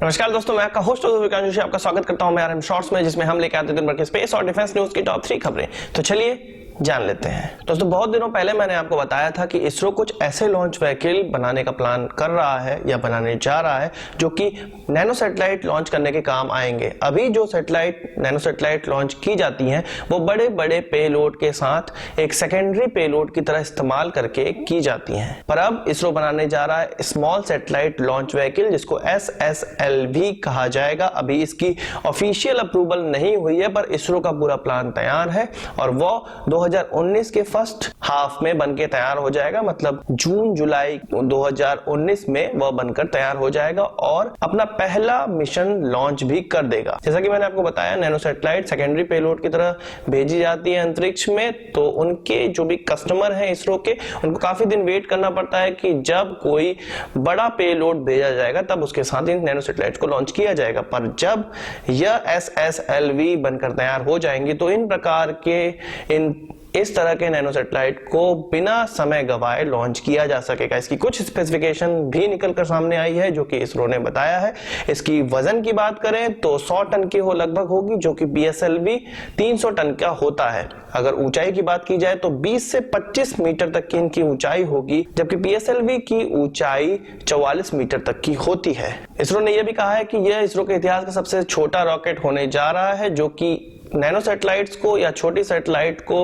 नमस्कार दोस्तों, मैं आपका होस्ट विकास जोशी आपका स्वागत करता हूं मैं आरएम शॉर्ट्स में, जिसमें हम लेकर आते हैं दिन भर के स्पेस और डिफेंस न्यूज की टॉप 3 खबरें। तो चलिए जान लेते हैं। दोस्तों, बहुत दिनों पहले मैंने आपको बताया था कि इसरो कुछ ऐसे लॉन्च व्हीकल बनाने का प्लान कर रहा है या बनाने जा रहा है जो कि नैनो सैटेलाइट लॉन्च करने के काम आएंगे। अभी जो नैनो सैटेलाइट लॉन्च की जाती हैं वो बड़े बड़े पेलोड के साथ एक सेकेंडरी पेलोड की तरह इस्तेमाल करके की जाती हैं, पर अब इसरो बनाने जा रहा है स्मॉल सैटेलाइट लॉन्च व्हीकल, जिसको SSLV कहा जाएगा। अभी इसकी ऑफिशियल अप्रूवल नहीं हुई है, पर इसरो का पूरा प्लान तैयार है और वो 2019 के फर्स्ट हाफ में बनके तैयार हो जाएगा, मतलब जून जुलाई 2019 में वह बनकर तैयार हो जाएगा और अपना पहला मिशन लॉन्च भी कर देगा। जैसा कि मैंने आपको बताया, नैनो सैटेलाइट सेकेंडरी पेलोड की तरह भेजी जाती है अंतरिक्ष में, तो उनके जो भी कस्टमर हैं इसरो के, उनको काफी दिन वेट करना पड़ता है कि जब कोई बड़ा पेलोड भेजा जाएगा तब उसके साथ इन नैनो सैटेलाइट को लॉन्च किया जाएगा। पर जब यह SSLV बनकर तैयार हो जाएंगी तो इन प्रकार के इस तरह के नैनो सैटेलाइट को बिना समय गवाए लॉन्च किया जा सकेगा। इसकी कुछ स्पेसिफिकेशन भी निकलकर सामने आई है जो कि इसरो ने बताया है। इसकी वजन की बात करें तो 100 टन की लगभग होगी, जो कि PSLV 300 टन का होता है। अगर ऊंचाई की बात की जाए तो 20 से 25 मीटर तक की इनकी ऊंचाई होगी, जबकि PSLV की ऊंचाई 44 मीटर तक की होती है। इसरो ने यह भी कहा है कि यह इसरो के इतिहास का सबसे छोटा रॉकेट होने जा रहा है, जो कि नैनो सैटेलाइट्स को या छोटी सैटेलाइट को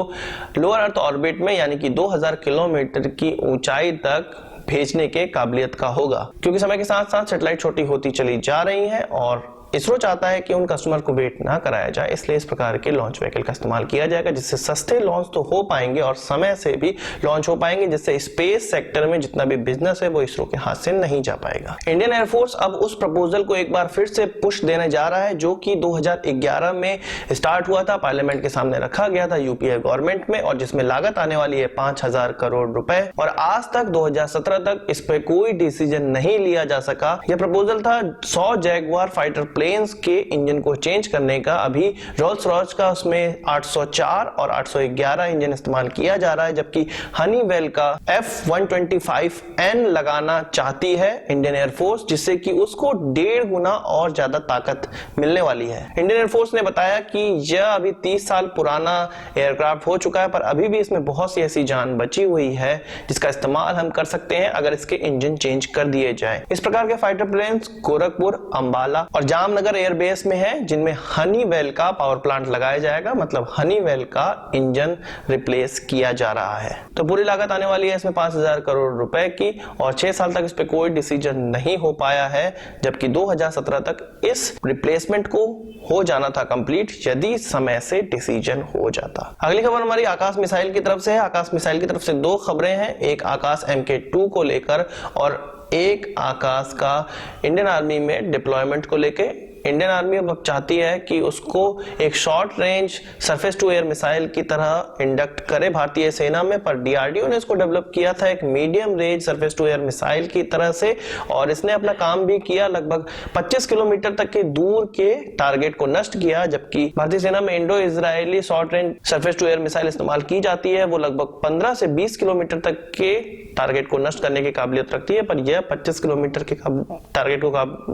लोअर अर्थ ऑर्बिट में यानी कि 2000 किलोमीटर की ऊंचाई तक भेजने के काबिलियत का होगा। क्योंकि समय के साथ साथ सैटेलाइट छोटी होती चली जा रही है और इसरो चाहता है कि उन कस्टमर को वेट ना कराया जाए, इसलिए इस प्रकार के लॉन्च व्हीकल का इस्तेमाल किया जाएगा, जिससे सस्ते लॉन्च तो हो पाएंगे और समय से भी लॉन्च हो पाएंगे, जिससे स्पेस सेक्टर में जितना भी बिजनेस है वो इसरो के हाथ से नहीं जा पाएगा। इंडियन एयरफोर्स अब उस प्रपोजल को एक बार फिर से पुश देने जा रहा है जो कि 2011 में स्टार्ट हुआ था, पार्लियामेंट के सामने रखा गया था यूपीए गवर्नमेंट में, और जिसमें लागत आने वाली है 5000 करोड़ रुपए, और आज तक 2017 तक इस पे कोई डिसीजन नहीं लिया जा सका। यह प्रपोजल था 100 जैगुआर फाइटर प्लेन्स के इंजन को चेंज करने का। अभी रोल्स रॉयस का उसमें 804 और 811 इंजन इस्तेमाल किया जा रहा है, जबकि हनीवेल का F125N लगाना चाहती है इंडियन एयरफोर्स, जिससे कि उसको 1.5 गुना और ज्यादा ताकत मिलने वाली है। इंडियन एयरफोर्स ने बताया कि यह अभी 30 साल पुराना एयरक्राफ्ट हो चुका है, पर अभी भी इसमें बहुत सी ऐसी जान बची हुई है जिसका इस्तेमाल हम कर सकते हैं अगर इसके इंजन चेंज कर दिए जाए। इस प्रकार के फाइटर प्लेन्स गोरखपुर, अंबाला और जामनगर एयरबेस में है, जिनमें हनीवेल का पावर प्लांट लगाया जाएगा, मतलब हनीवेल का इंजन रिप्लेस किया जा रहा है। तो पूरी लागत आने वाली है इसमें 5000 करोड़ रुपए की, और 6 साल तक इस पे कोई डिसीजन नहीं हो पाया है, जबकि 2017 तक इस रिप्लेसमेंट को हो जाना था कंप्लीट यदि समय से डिसीजन हो जाता। अगली खबर हमारी आकाश मिसाइल की तरफ से है। आकाश मिसाइल की तरफ से 2 खबरें हैं, एक आकाश MK2 को लेकर और एक आकाश का इंडियन आर्मी में डिप्लॉयमेंट को लेकर। इंडियन आर्मी अब चाहती है कि उसको एक short range surface to air missile की तरह इंडक्ट करे भारतीय सेना में, पर DRDO ने इसको डेवलप किया था एक medium range surface to air missile की तरह से, और इसने अपना काम भी किया। लगभग 25 किलोमीटर तक के दूर के टारगेट को नष्ट किया, जबकि भारतीय सेना में Indo Israeli short range surface to air missile इस्तेमाल की जाती है। वो लगभग 15 से 20 किलोमीटर तक के टारगेट को नष्ट करने की काबिलियत रखती है, पर यह 25 किलोमीटर के टारगेट को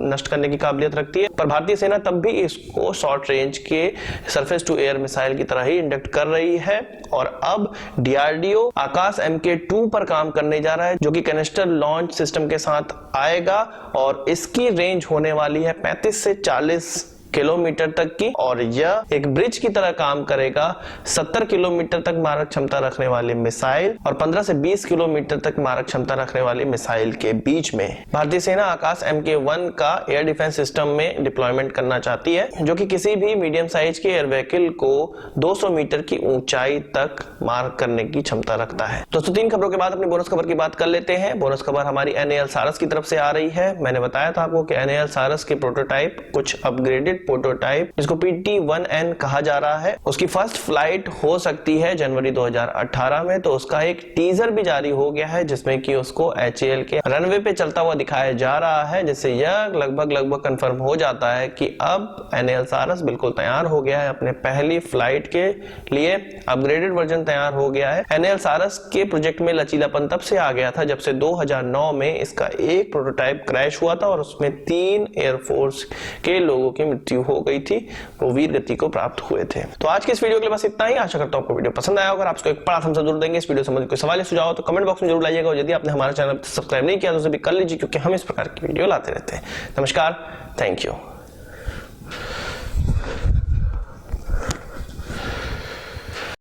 नष्ट करने की काबिलियत रखती है। पर भारतीय सेना तब भी इसको शॉर्ट रेंज के सरफेस टू एयर मिसाइल की तरह ही इंडक्ट कर रही है, और अब DRDO आकाश MK2 पर काम करने जा रहा है, जो कि कैनिस्टर लॉन्च सिस्टम के साथ आएगा, और इसकी रेंज होने वाली है 35 से 40 किलोमीटर तक की, और यह एक ब्रिज की तरह काम करेगा 70 किलोमीटर तक मारक क्षमता रखने वाली मिसाइल और 15 से 20 किलोमीटर तक मारक क्षमता रखने वाली मिसाइल के बीच में। भारतीय सेना आकाश MK1 का एयर डिफेंस सिस्टम में डिप्लॉयमेंट करना चाहती है, जो कि किसी भी मीडियम साइज के एयर व्हीकल को 200 मीटर की ऊंचाई तक मार करने की क्षमता रखता है। दोस्तों, 3 खबरों के बाद अपनी बोनस खबर की बात कर लेते हैं। बोनस खबर हमारी NAL सारस की तरफ से आ रही है। मैंने बताया था आपको कि NAL सारस के प्रोटोटाइप कुछ अपग्रेडेड प्रोटोटाइप जिसको PT-1N कहा जा रहा है, उसकी फर्स्ट फ्लाइट हो सकती है जनवरी 2018 में। तो उसका एक टीजर भी जारी हो गया है जिसमें कि उसको HAL के रनवे पे चलता हुआ दिखाया जा रहा है, जिससे यह लगभग कंफर्म हो जाता है कि अब NAL सारस बिल्कुल तैयार हो गया है अपने पहली फ्लाइट के लिए। अपग्रेडेड वर्जन तैयार हो गया है। NAL सारस के प्रोजेक्ट में लचीलापन तब से आ गया था जब से 2009 में इसका एक प्रोटोटाइप क्रैश हुआ था और उसमें 3 एयरफोर्स के लोगों की मृत्यु हो गई थी, वो वीर गति को प्राप्त हुए थे। तो आज के इस वीडियो के लिए बस इतना ही। आशा करता हूं आपको वीडियो पसंद आया होगा। आपको एक बड़ा थम्स अप जरूर देंगे। इस वीडियो से मुझे कोई सवाल या सुझाव हो तो कमेंट बॉक्स में जरूर लाइएगा, और यदि आपने हमारा चैनल सब्सक्राइब नहीं किया तो उसे भी कर लीजिए, क्योंकि हम इस प्रकार की वीडियो लाते रहते हैं। नमस्कार, थैंक यू।